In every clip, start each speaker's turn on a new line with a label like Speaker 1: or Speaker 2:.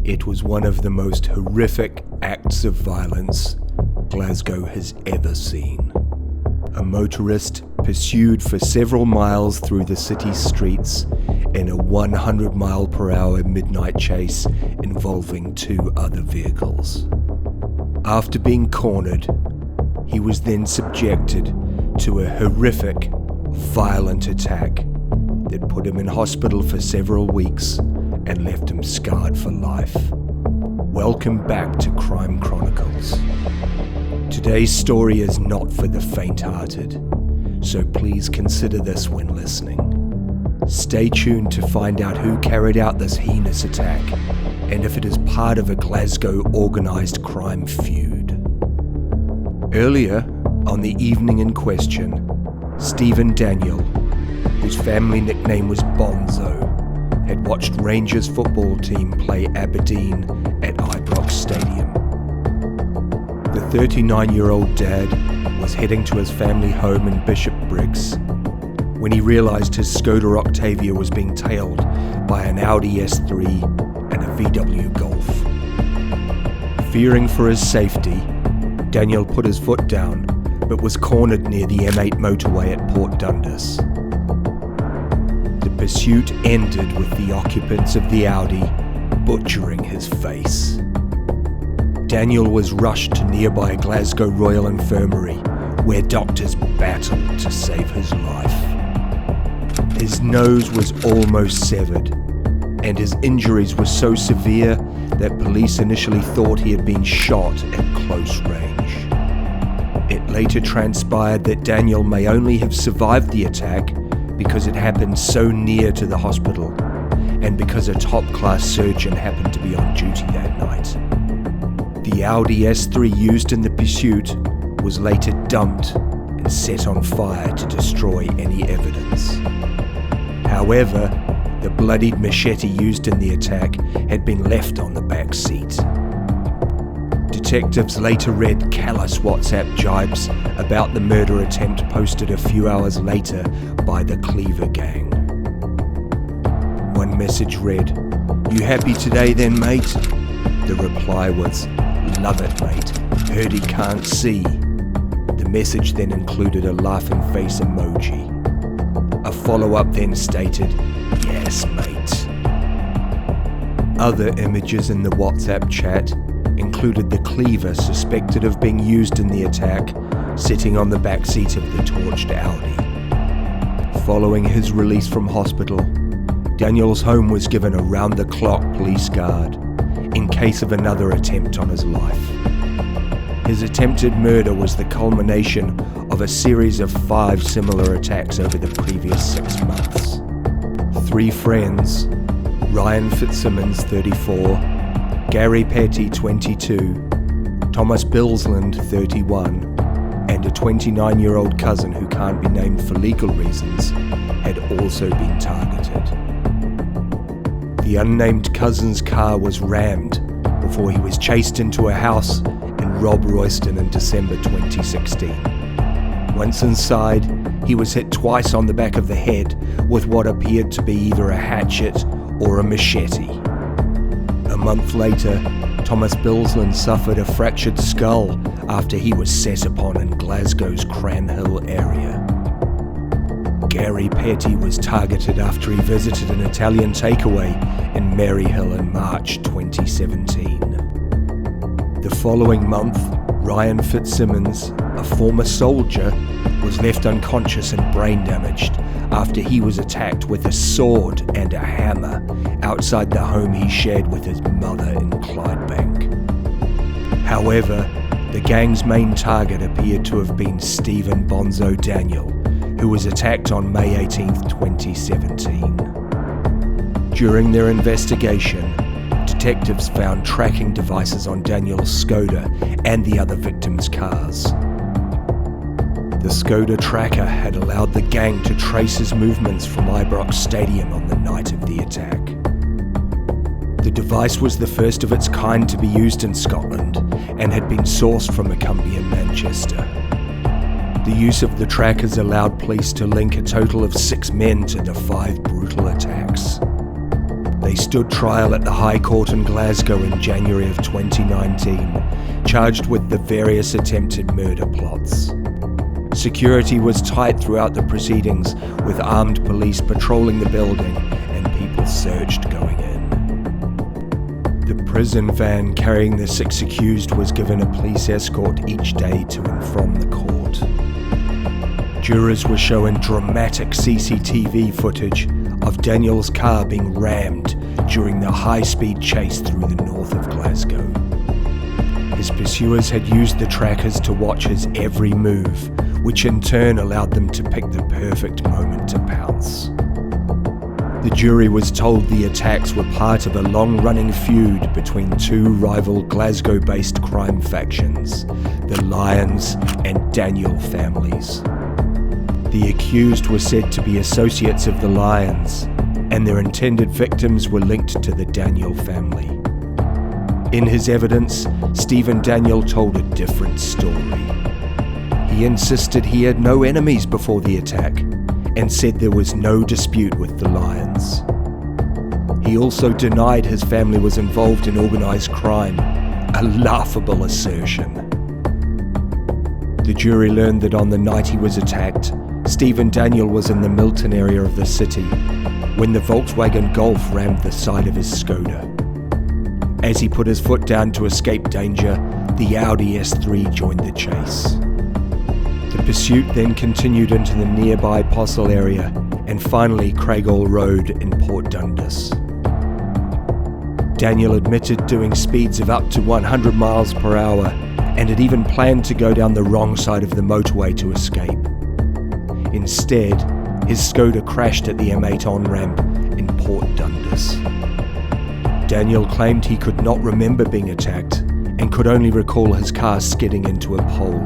Speaker 1: It was one of the most horrific acts of violence Glasgow has ever seen. A motorist pursued for several miles through the city's streets in a 100-mile-per-hour midnight chase involving two other vehicles. After being cornered, he was then subjected to a horrific, violent attack that put him in hospital for several weeks and left him scarred for life. Welcome back to Crime Chronicles. Today's story is not for the faint-hearted, so please consider this when listening. Stay tuned to find out who carried out this heinous attack and if it is part of a Glasgow organised crime feud. Earlier, on the evening in question, Stephen Daniel, whose family nickname was Bonzo, had watched Rangers football team play Aberdeen at Ibrox Stadium. The 39-year-old dad was heading to his family home in Bishopbriggs when he realised his Skoda Octavia was being tailed by an Audi S3 and a VW Golf. Fearing for his safety, Daniel put his foot down but was cornered near the M8 motorway at Port Dundas. The pursuit ended with the occupants of the Audi butchering his face. Daniel was rushed to nearby Glasgow Royal Infirmary, where doctors battled to save his life. His nose was almost severed, and his injuries were so severe that police initially thought he had been shot at close range. It later transpired that Daniel may only have survived the attack because it happened so near to the hospital, and because a top-class surgeon happened to be on duty that night. The Audi S3 used in the pursuit was later dumped and set on fire to destroy any evidence. However, the bloodied machete used in the attack had been left on the back seat. Detectives later read callous WhatsApp jibes about the murder attempt posted a few hours later by the Cleaver gang. One message read, "You happy today then, mate?" The reply was, "Love it, mate. Heard he can't see." The message then included a laughing face emoji. A follow-up then stated, "Yes, mate." Other images in the WhatsApp chat included the cleaver suspected of being used in the attack sitting on the back seat of the torched Audi. Following his release from hospital, Daniel's home was given a round-the-clock police guard in case of another attempt on his life. His attempted murder was the culmination of a series of 5 similar attacks over the previous 6 months. 3 friends, Ryan Fitzsimmons, 34, Gary Petty, 22, Thomas Bilsland, 31, and a 29-year-old cousin who can't be named for legal reasons, had also been targeted. The unnamed cousin's car was rammed before he was chased into a house in Rob Royston in December 2016. Once inside, he was hit twice on the back of the head with what appeared to be either a hatchet or a machete. A month later, Thomas Bilsland suffered a fractured skull after he was set upon in Glasgow's Cranhill area. Gary Petty was targeted after he visited an Italian takeaway in Maryhill in March 2017. The following month, Ryan Fitzsimmons, a former soldier, was left unconscious and brain damaged after he was attacked with a sword and a hammer outside the home he shared with his mother in Clydebank. However, the gang's main target appeared to have been Stephen Bonzo Daniel, who was attacked on May 18, 2017. During their investigation, detectives found tracking devices on Daniel's Skoda and the other victims' cars. The Skoda tracker had allowed the gang to trace his movements from Ibrox Stadium on the night of the attack. The device was the first of its kind to be used in Scotland and had been sourced from a company in Manchester. The use of the trackers allowed police to link a total of 6 men to the 5 brutal attacks. They stood trial at the High Court in Glasgow in January of 2019, charged with the various attempted murder plots. Security was tight throughout the proceedings, with armed police patrolling the building and people searched going in. The prison van carrying the 6 accused was given a police escort each day to and from the court. Jurors were shown dramatic CCTV footage of Daniel's car being rammed during the high-speed chase through the north of Glasgow. His pursuers had used the trackers to watch his every move, which in turn allowed them to pick the perfect moment to pounce. The jury was told the attacks were part of a long-running feud between 2 rival Glasgow-based crime factions, the Lyons and Daniel families. The accused were said to be associates of the Lyons, and their intended victims were linked to the Daniel family. In his evidence, Stephen Daniel told a different story. He insisted he had no enemies before the attack, and said there was no dispute with the Lyons. He also denied his family was involved in organised crime, a laughable assertion. The jury learned that on the night he was attacked, Stephen Daniel was in the Milton area of the city when the Volkswagen Golf rammed the side of his Skoda. As he put his foot down to escape danger, the Audi S3 joined the chase. The pursuit then continued into the nearby Possil area and finally Craighall Road in Port Dundas. Daniel admitted doing speeds of up to 100 miles per hour and had even planned to go down the wrong side of the motorway to escape. Instead, his Skoda crashed at the M8 on-ramp in Port Dundas. Daniel claimed he could not remember being attacked and could only recall his car skidding into a pole.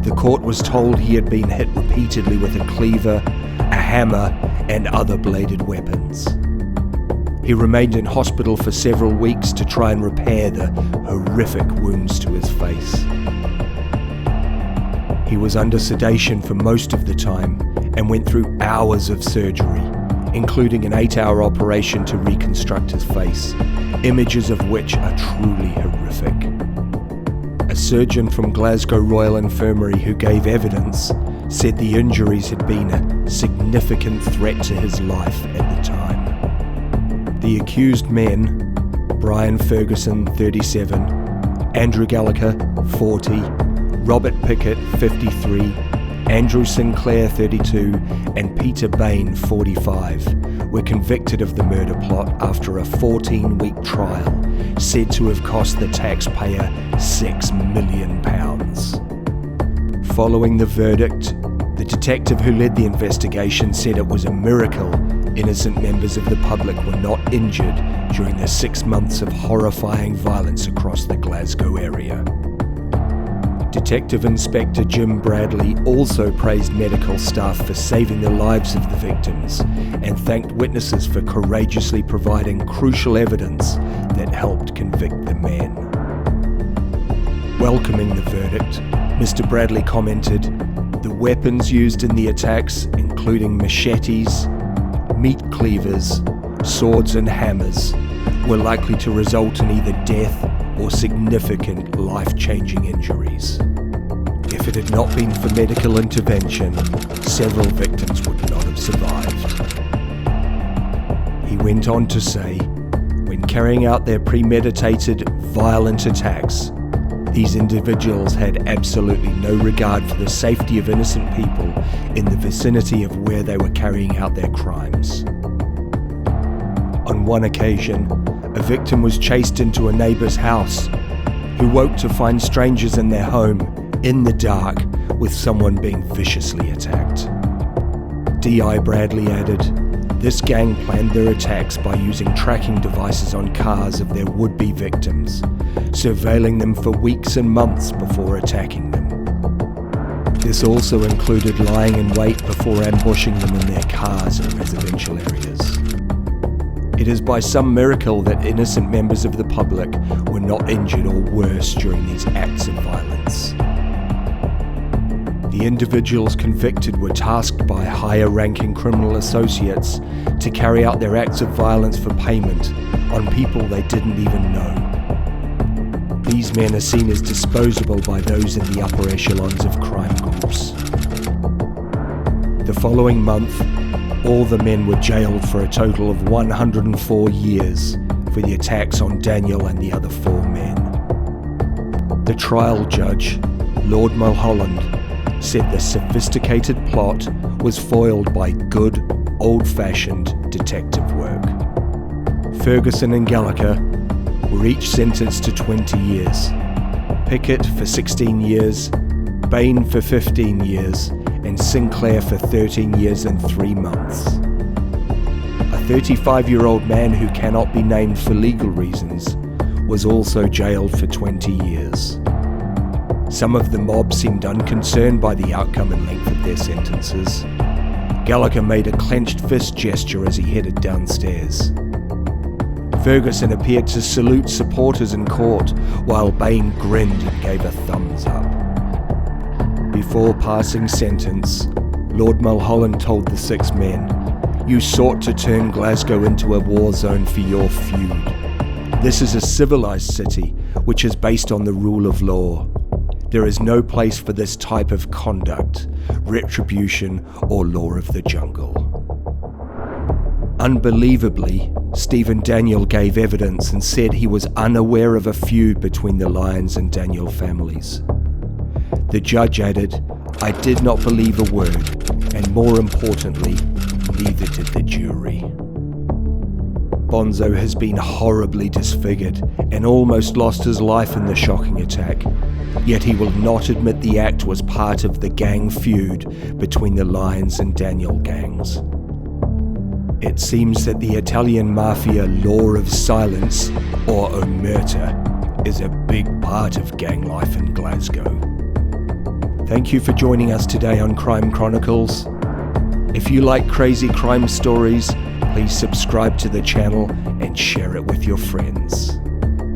Speaker 1: The court was told he had been hit repeatedly with a cleaver, a hammer, and other bladed weapons. He remained in hospital for several weeks to try and repair the horrific wounds to his face. He was under sedation for most of the time and went through hours of surgery, including an 8-hour operation to reconstruct his face, images of which are truly horrific. A surgeon from Glasgow Royal Infirmary who gave evidence said the injuries had been a significant threat to his life at the time. The accused men, Brian Ferguson, 37, Andrew Gallagher, 40, Robert Pickett, 53, Andrew Sinclair, 32, and Peter Bain, 45, were convicted of the murder plot after a 14-week trial, said to have cost the taxpayer £6 million. Following the verdict, the detective who led the investigation said it was a miracle innocent members of the public were not injured during the 6 months of horrifying violence across the Glasgow area. Detective Inspector Jim Bradley also praised medical staff for saving the lives of the victims and thanked witnesses for courageously providing crucial evidence that helped convict the men. Welcoming the verdict, Mr. Bradley commented, "The weapons used in the attacks, including machetes, meat cleavers, swords and hammers, were likely to result in either death or significant life-changing injuries. If it had not been for medical intervention, several victims would not have survived." He went on to say, when carrying out their premeditated, violent attacks, these individuals had absolutely no regard for the safety of innocent people in the vicinity of where they were carrying out their crimes. On one occasion, a victim was chased into a neighbour's house, who woke to find strangers in their home, in the dark, with someone being viciously attacked. D.I. Bradley added, "This gang planned their attacks by using tracking devices on cars of their would-be victims, surveilling them for weeks and months before attacking them. This also included lying in wait before ambushing them in their cars in residential areas. It is by some miracle that innocent members of the public were not injured or worse during these acts of violence." The individuals convicted were tasked by higher-ranking criminal associates to carry out their acts of violence for payment on people they didn't even know. These men are seen as disposable by those in the upper echelons of crime groups. The following month, all the men were jailed for a total of 104 years for the attacks on Daniel and the other 4 men. The trial judge, Lord Mulholland, said the sophisticated plot was foiled by good, old-fashioned detective work. Ferguson and Gallagher were each sentenced to 20 years, Pickett for 16 years, Bain for 15 years, and Sinclair for 13 years and 3 months. A 35-year-old man who cannot be named for legal reasons was also jailed for 20 years. Some of the mob seemed unconcerned by the outcome and length of their sentences. Gallagher made a clenched fist gesture as he headed downstairs. Ferguson appeared to salute supporters in court, while Bain grinned and gave a thumbs up. Before passing sentence, Lord Mulholland told the 6 men, "You sought to turn Glasgow into a war zone for your feud. This is a civilized city, which is based on the rule of law. There is no place for this type of conduct, retribution, or law of the jungle." Unbelievably, Stephen Daniel gave evidence and said he was unaware of a feud between the Lyons and Daniel families. The judge added, "I did not believe a word, and more importantly, neither did the jury." Bonzo has been horribly disfigured and almost lost his life in the shocking attack, yet he will not admit the act was part of the gang feud between the Lyons and Daniel gangs. It seems that the Italian mafia law of silence, or omerta, is a big part of gang life in Glasgow. Thank you for joining us today on Crime Chronicles. If you like crazy crime stories, please subscribe to the channel and share it with your friends.